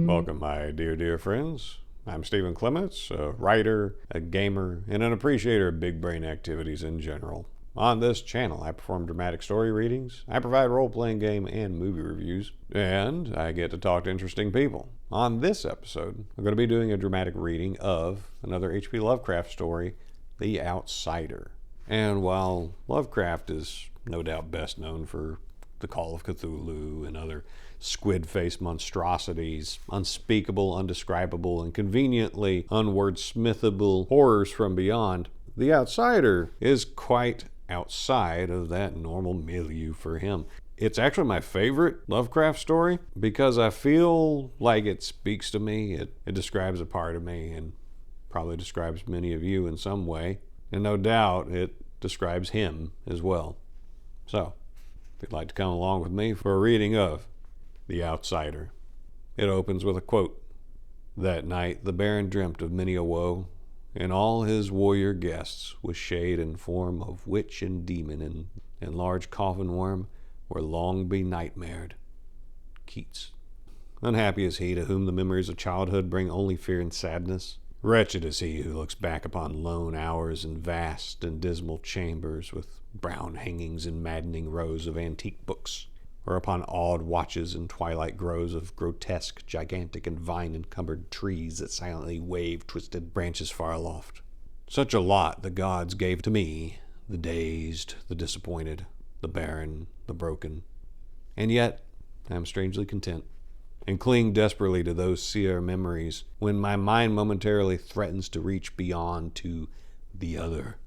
Welcome, my dear friends. I'm Stephen Clements, a writer, a gamer, and an appreciator of big brain activities in general. On this channel, I perform dramatic story readings, I provide role-playing game and movie reviews, and I get to talk to interesting people. On this episode, I'm going to be doing a dramatic reading of another H.P. Lovecraft story, The Outsider. And while Lovecraft is no doubt best known for the Call of Cthulhu and other squid-faced monstrosities, unspeakable, undescribable, and conveniently unwordsmithable horrors from beyond, The Outsider is quite outside of that normal milieu for him. It's actually my favorite Lovecraft story because I feel like it speaks to me. It describes a part of me and probably describes many of you in some way. And no doubt it describes him as well. So, if you'd like to come along with me for a reading of The Outsider. It opens with a quote. That night the Baron dreamt of many a woe, and all his warrior guests, with shade and form of witch and demon and large coffin worm, were long benightmared. Keats. Unhappy is he to whom the memories of childhood bring only fear and sadness. Wretched is he who looks back upon lone hours in vast and dismal chambers with brown hangings and maddening rows of antique books, or upon odd watches in twilight groves of grotesque, gigantic, and vine-encumbered trees that silently wave twisted branches far aloft. Such a lot the gods gave to me, the dazed, the disappointed, the barren, the broken. And yet I am strangely content, and cling desperately to those seer memories when my mind momentarily threatens to reach beyond to the other.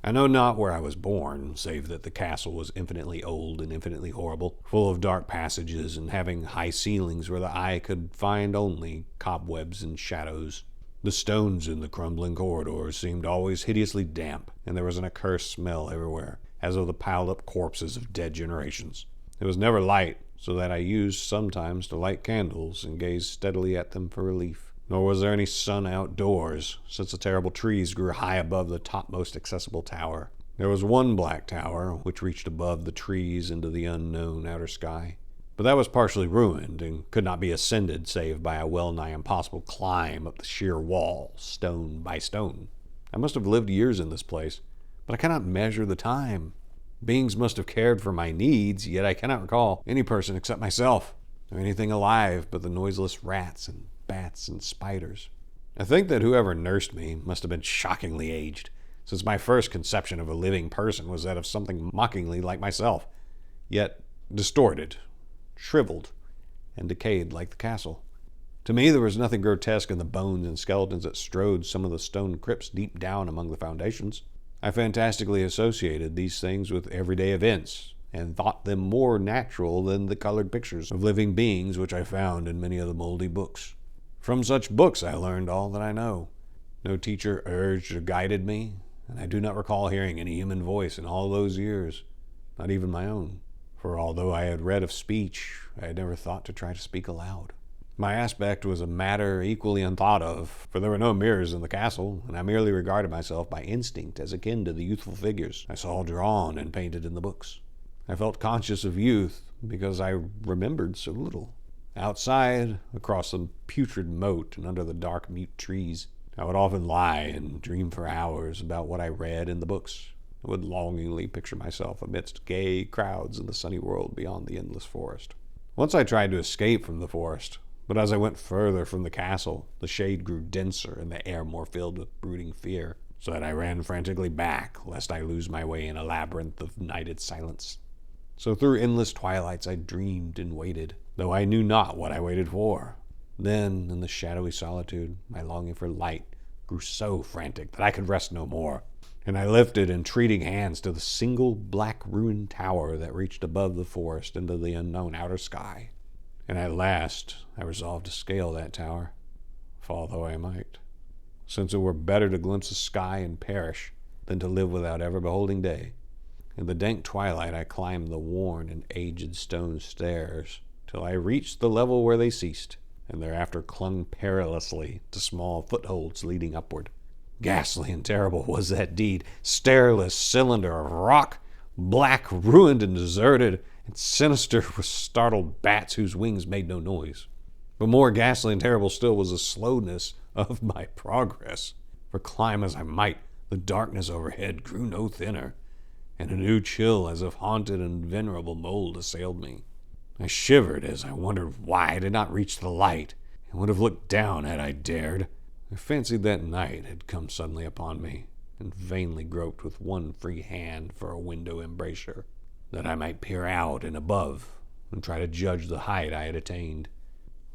I know not where I was born, save that the castle was infinitely old and infinitely horrible, full of dark passages and having high ceilings where the eye could find only cobwebs and shadows. The stones in the crumbling corridors seemed always hideously damp, and there was an accursed smell everywhere, as of the piled-up corpses of dead generations. It was never light, so that I used sometimes to light candles and gaze steadily at them for relief. Nor was there any sun outdoors, since the terrible trees grew high above the topmost accessible tower. There was one black tower, which reached above the trees into the unknown outer sky. But that was partially ruined, and could not be ascended save by a well-nigh impossible climb up the sheer wall, stone by stone. I must have lived years in this place, but I cannot measure the time. Beings must have cared for my needs, yet I cannot recall any person except myself, or anything alive but the noiseless rats and bats and spiders. I think that whoever nursed me must have been shockingly aged, since my first conception of a living person was that of something mockingly like myself, yet distorted, shriveled, and decayed like the castle. To me there was nothing grotesque in the bones and skeletons that strode some of the stone crypts deep down among the foundations. I fantastically associated these things with everyday events, and thought them more natural than the colored pictures of living beings which I found in many of the moldy books. From such books I learned all that I know. No teacher urged or guided me, and I do not recall hearing any human voice in all those years, not even my own. For although I had read of speech, I had never thought to try to speak aloud. My aspect was a matter equally unthought of, for there were no mirrors in the castle, and I merely regarded myself by instinct as akin to the youthful figures I saw drawn and painted in the books. I felt conscious of youth because I remembered so little. Outside, across the putrid moat and under the dark mute trees, I would often lie and dream for hours about what I read in the books. I would longingly picture myself amidst gay crowds in the sunny world beyond the endless forest. Once I tried to escape from the forest, but as I went further from the castle, the shade grew denser and the air more filled with brooding fear, so that I ran frantically back, lest I lose my way in a labyrinth of nighted silence. So through endless twilights I dreamed and waited, though I knew not what I waited for. Then, in the shadowy solitude, my longing for light grew so frantic that I could rest no more, and I lifted entreating hands to the single black ruined tower that reached above the forest into the unknown outer sky. And at last I resolved to scale that tower, fall though I might, since it were better to glimpse the sky and perish than to live without ever beholding day. In the dank twilight I climbed the worn and aged stone stairs till I reached the level where they ceased, and thereafter clung perilously to small footholds leading upward. Ghastly and terrible was that deed, stairless cylinder of rock, black, ruined, and deserted, and sinister with startled bats whose wings made no noise. But more ghastly and terrible still was the slowness of my progress. For climb as I might, the darkness overhead grew no thinner, and a new chill as of haunted and venerable mold assailed me. I shivered as I wondered why I did not reach the light, and would have looked down had I dared. I fancied that night had come suddenly upon me, and vainly groped with one free hand for a window embrasure, that I might peer out and above, and try to judge the height I had attained.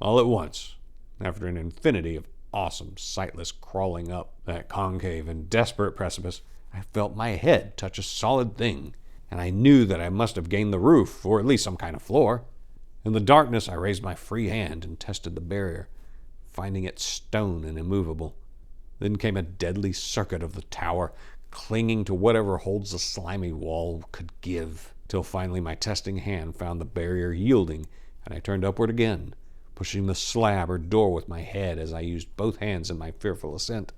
All at once, after an infinity of awesome, sightless crawling up that concave and desperate precipice, I felt my head touch a solid thing, and I knew that I must have gained the roof, or at least some kind of floor. In the darkness, I raised my free hand and tested the barrier, finding it stone and immovable. Then came a deadly circuit of the tower, clinging to whatever holds the slimy wall could give, till finally my testing hand found the barrier yielding, and I turned upward again, pushing the slab or door with my head as I used both hands in my fearful ascent.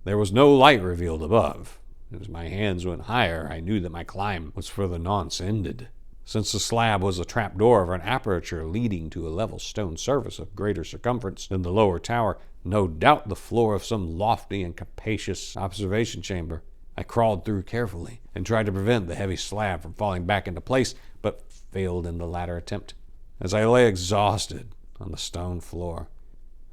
There was no light revealed above. As my hands went higher, I knew that my climb was for the nonce ended. Since the slab was a trap door of an aperture leading to a level stone surface of greater circumference than the lower tower, no doubt the floor of some lofty and capacious observation chamber. I crawled through carefully and tried to prevent the heavy slab from falling back into place, but failed in the latter attempt. As I lay exhausted on the stone floor,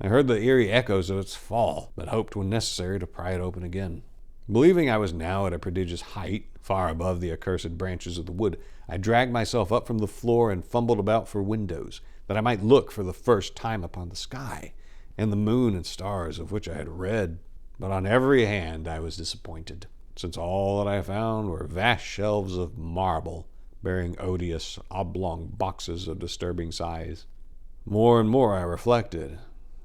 I heard the eerie echoes of its fall, but hoped when necessary to pry it open again. Believing I was now at a prodigious height, far above the accursed branches of the wood, I dragged myself up from the floor and fumbled about for windows, that I might look for the first time upon the sky, and the moon and stars of which I had read. But on every hand I was disappointed, since all that I found were vast shelves of marble, bearing odious oblong boxes of disturbing size. More and more I reflected,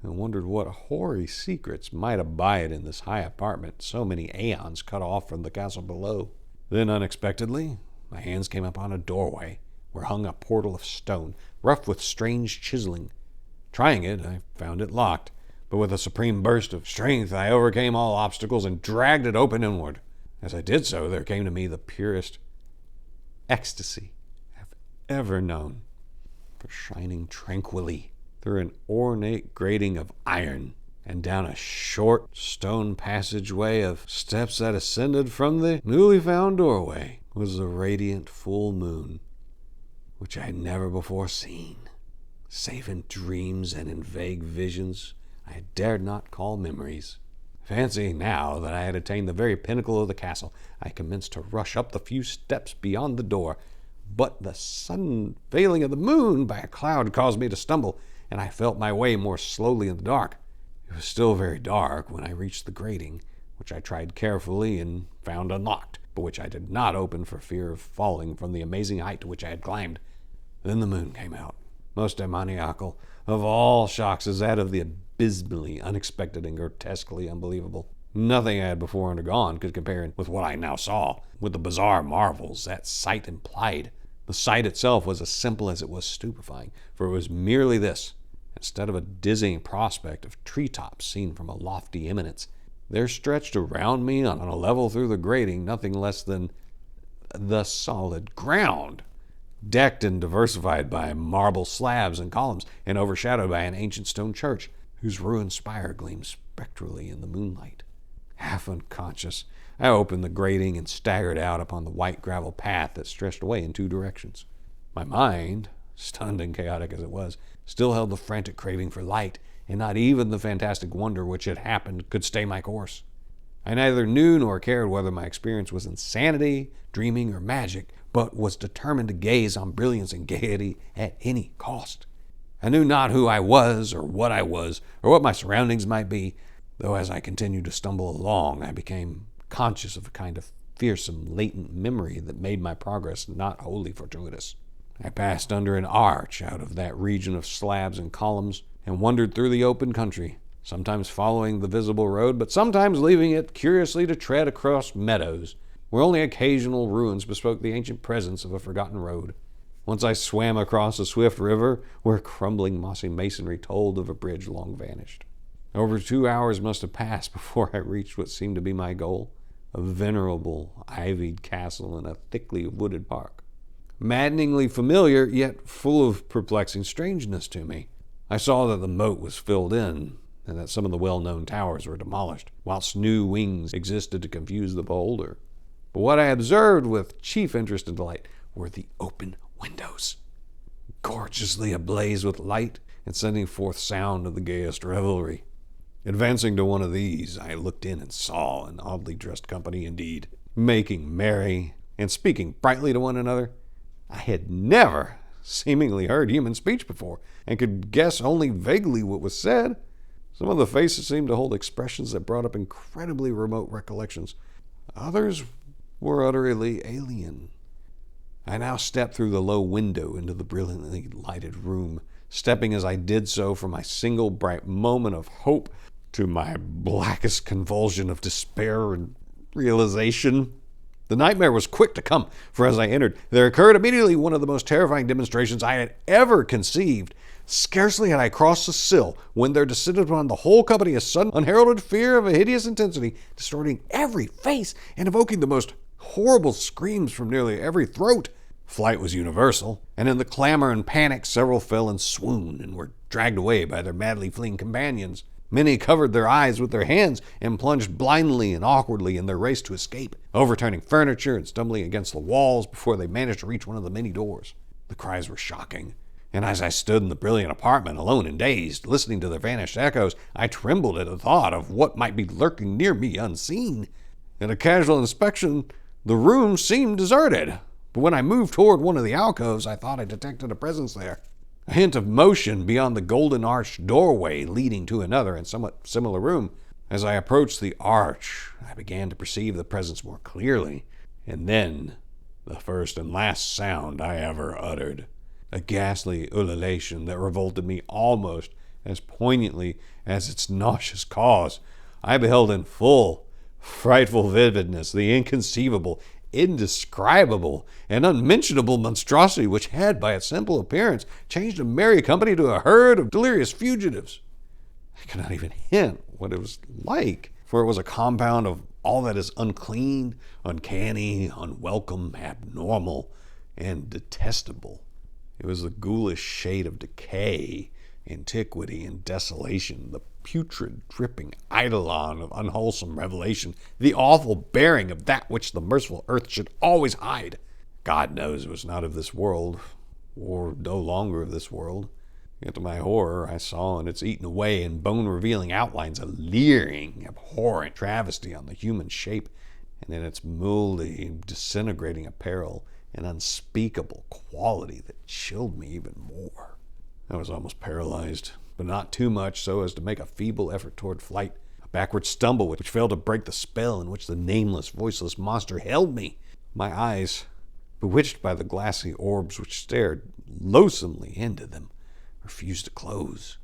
and wondered what hoary secrets might abide in this high apartment so many aeons cut off from the castle below. Then unexpectedly my hands came upon a doorway where hung a portal of stone, rough with strange chiseling. Trying it, I found it locked, but with a supreme burst of strength I overcame all obstacles and dragged it open inward. As I did so, there came to me the purest ecstasy I've ever known, for shining tranquilly through an ornate grating of iron and down a short stone passageway of steps that ascended from the newly found doorway was the radiant full moon, which I had never before seen, save in dreams and in vague visions I dared not call memories. Fancying now that I had attained the very pinnacle of the castle, I commenced to rush up the few steps beyond the door, but the sudden veiling of the moon by a cloud caused me to stumble, and I felt my way more slowly in the dark. It was still very dark when I reached the grating, which I tried carefully and found unlocked, but which I did not open for fear of falling from the amazing height to which I had climbed. Then the moon came out. Most demoniacal of all shocks is that of the abysmally unexpected and grotesquely unbelievable. Nothing I had before undergone could compare with what I now saw, with the bizarre marvels that sight implied. The sight itself was as simple as it was stupefying, for it was merely this. Instead of a dizzying prospect of treetops seen from a lofty eminence, there stretched around me on a level through the grating nothing less than the solid ground, decked and diversified by marble slabs and columns, and overshadowed by an ancient stone church, whose ruined spire gleamed spectrally in the moonlight. Half unconscious, I opened the grating and staggered out upon the white gravel path that stretched away in two directions. My mind, stunned and chaotic as it was, still held the frantic craving for light, and not even the fantastic wonder which had happened could stay my course. I neither knew nor cared whether my experience was insanity, dreaming, or magic, but was determined to gaze on brilliance and gaiety at any cost. I knew not who I was, or what my surroundings might be, though as I continued to stumble along, I became conscious of a kind of fearsome latent memory that made my progress not wholly fortuitous. I passed under an arch out of that region of slabs and columns, and wandered through the open country, sometimes following the visible road, but sometimes leaving it curiously to tread across meadows, where only occasional ruins bespoke the ancient presence of a forgotten road. Once I swam across a swift river, where crumbling mossy masonry told of a bridge long vanished. Over 2 hours must have passed before I reached what seemed to be my goal, a venerable, ivied castle in a thickly wooded park. maddeningly familiar, yet full of perplexing strangeness to me. I saw that the moat was filled in, and that some of the well-known towers were demolished, whilst new wings existed to confuse the beholder. But what I observed with chief interest and delight were the open windows, gorgeously ablaze with light and sending forth sound of the gayest revelry. Advancing to one of these, I looked in and saw an oddly dressed company indeed, making merry and speaking brightly to one another. I had never seemingly heard human speech before, and could guess only vaguely what was said. Some of the faces seemed to hold expressions that brought up incredibly remote recollections. Others were utterly alien. I now stepped through the low window into the brilliantly lighted room, stepping as I did so from my single bright moment of hope to my blackest convulsion of despair and realization. The nightmare was quick to come, for as I entered, there occurred immediately one of the most terrifying demonstrations I had ever conceived. Scarcely had I crossed the sill when there descended upon the whole company a sudden, unheralded fear of a hideous intensity, distorting every face and evoking the most horrible screams from nearly every throat. Flight was universal, and in the clamor and panic several fell in swoon and were dragged away by their madly fleeing companions. Many covered their eyes with their hands and plunged blindly and awkwardly in their race to escape, overturning furniture and stumbling against the walls before they managed to reach one of the many doors. The cries were shocking, and as I stood in the brilliant apartment, alone and dazed, listening to their vanished echoes, I trembled at the thought of what might be lurking near me unseen. At a casual inspection, the room seemed deserted, but when I moved toward one of the alcoves, I thought I detected a presence there. A hint of motion beyond the golden arched doorway leading to another and somewhat similar room. As I approached the arch, I began to perceive the presence more clearly, and then the first and last sound I ever uttered. A ghastly ululation that revolted me almost as poignantly as its nauseous cause. I beheld in full, frightful vividness the inconceivable, indescribable, and unmentionable monstrosity which had, by its simple appearance, changed a merry company to a herd of delirious fugitives. I cannot even hint what it was like, for it was a compound of all that is unclean, uncanny, unwelcome, abnormal, and detestable. It was the ghoulish shade of decay, antiquity, and desolation, the putrid, dripping eidolon of unwholesome revelation, the awful bearing of that which the merciful earth should always hide. God knows it was not of this world, or no longer of this world. Yet to my horror, I saw in its eaten away and bone-revealing outlines a leering, abhorrent travesty on the human shape, and in its moldy, disintegrating apparel, an unspeakable quality that chilled me even more. I was almost paralyzed, but not too much so as to make a feeble effort toward flight, a backward stumble which failed to break the spell in which the nameless, voiceless monster held me. My eyes, bewitched by the glassy orbs which stared loathsomely into them, refused to close,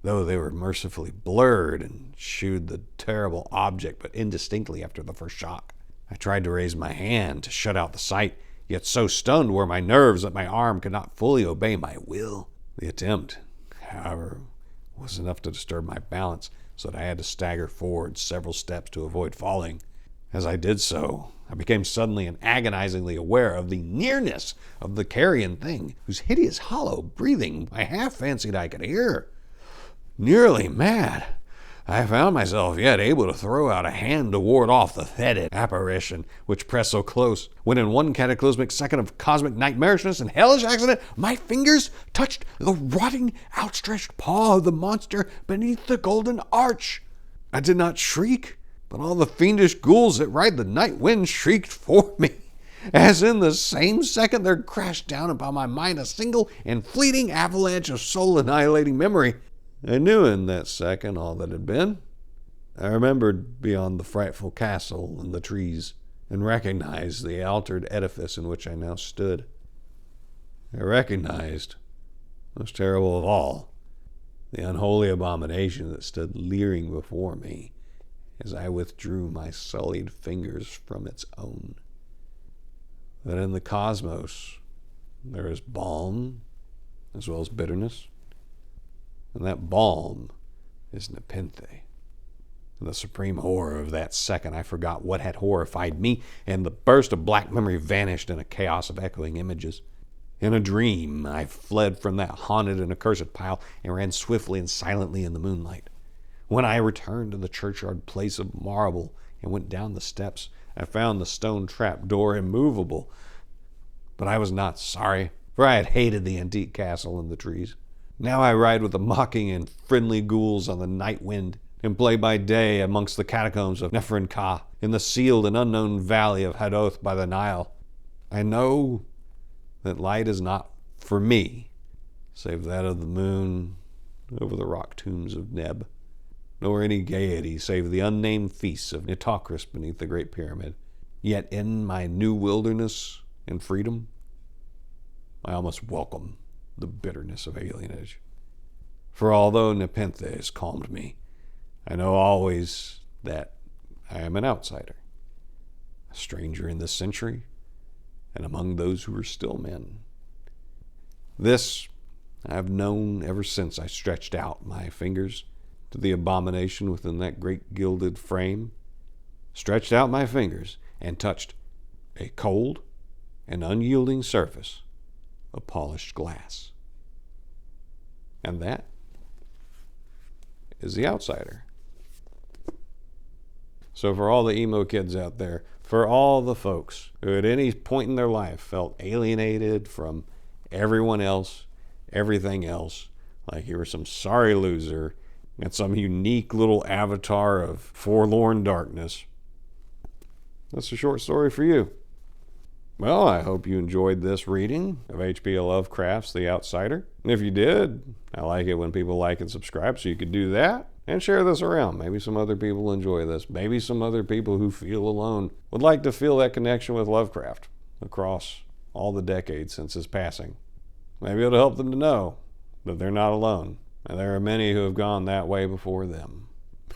though they were mercifully blurred and shewed the terrible object but indistinctly after the first shock. I tried to raise my hand to shut out the sight, yet so stunned were my nerves that my arm could not fully obey my will. The attempt, however, was enough to disturb my balance, so that I had to stagger forward several steps to avoid falling. As I did so, I became suddenly and agonizingly aware of the nearness of the carrion thing, whose hideous hollow breathing I half fancied I could hear. Nearly mad, I found myself yet able to throw out a hand to ward off the fetid apparition which pressed so close, when in one cataclysmic second of cosmic nightmarishness and hellish accident, my fingers touched the rotting, outstretched paw of the monster beneath the golden arch. I did not shriek, but all the fiendish ghouls that ride the night wind shrieked for me, as in the same second there crashed down upon my mind a single and fleeting avalanche of soul-annihilating memory. I knew in that second all that had been. I remembered beyond the frightful castle and the trees, and recognized the altered edifice in which I now stood. I recognized, most terrible of all, the unholy abomination that stood leering before me as I withdrew my sullied fingers from its own. That in the cosmos there is balm as well as bitterness, and that balm is nepenthe. In the supreme horror of that second, I forgot what had horrified me, and the burst of black memory vanished in a chaos of echoing images. In a dream, I fled from that haunted and accursed pile and ran swiftly and silently in the moonlight. When I returned to the churchyard place of marble and went down the steps, I found the stone trap door immovable. But I was not sorry, for I had hated the antique castle in the trees. Now I ride with the mocking and friendly ghouls on the night wind, and play by day amongst the catacombs of Neferin-Ka, in the sealed and unknown valley of Hadoth by the Nile. I know that light is not for me, save that of the moon over the rock tombs of Neb, nor any gaiety save the unnamed feasts of Nitocris beneath the Great Pyramid. Yet in my new wilderness and freedom, I almost welcome the bitterness of alienage. For although Nepenthe has calmed me, I know always that I am an outsider, a stranger in this century, and among those who are still men. This I have known ever since I stretched out my fingers to the abomination within that great gilded frame, stretched out my fingers and touched a cold and unyielding surface of polished glass. And that is the outsider. So for all the emo kids out there, for all the folks who at any point in their life felt alienated from everyone else, everything else, like you were some sorry loser and some unique little avatar of forlorn darkness, that's a short story for you. Well, I hope you enjoyed this reading of H.P. Lovecraft's The Outsider. And if you did, I like it when people like and subscribe, so you could do that and share this around. Maybe some other people enjoy this. Maybe some other people who feel alone would like to feel that connection with Lovecraft across all the decades since his passing. Maybe it'll help them to know that they're not alone, and there are many who have gone that way before them.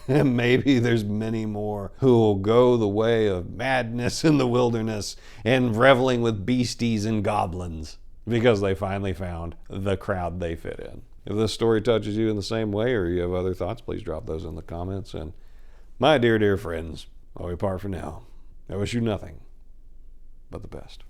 And maybe there's many more who will go the way of madness in the wilderness and reveling with beasties and goblins because they finally found the crowd they fit in. If this story touches you in the same way, or you have other thoughts, please drop those in the comments. And my dear, dear friends, while we part for now, I wish you nothing but the best.